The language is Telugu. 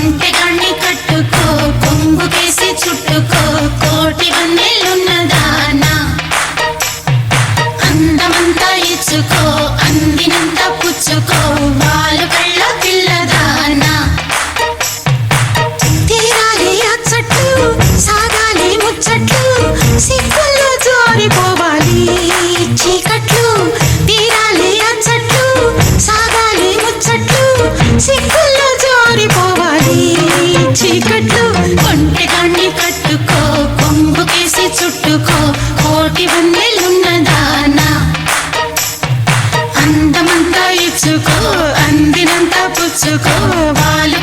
ఒంటెగాన్ని కట్టుకో కొంగుకేసి చుట్టుకో కోటి వన్నెలున్నదానా అందమంతా ఇచ్చుకో అందినంత పుచ్చుకో వాళ్ళు కళ్ళ పిల్లదానా తీరాలి అచ్చట్లు సాగాలి ముచ్చట్లు సిగ్గుల్లో జారిపోవాలి చీకట్లు తీరాలి అచ్చట్లు సాగాలి ముచ్చట్లు సిగ్గుల్లో జారిపోవాలి చీకట్లు ఒంటెగాన్ని కట్టుకో కొంగుకేసి చుట్టుకో కోటి వన్నెలున్నదానా అందమంతా ఇచ్చుకో అందినంత పుచ్చుకో వాళ్ళు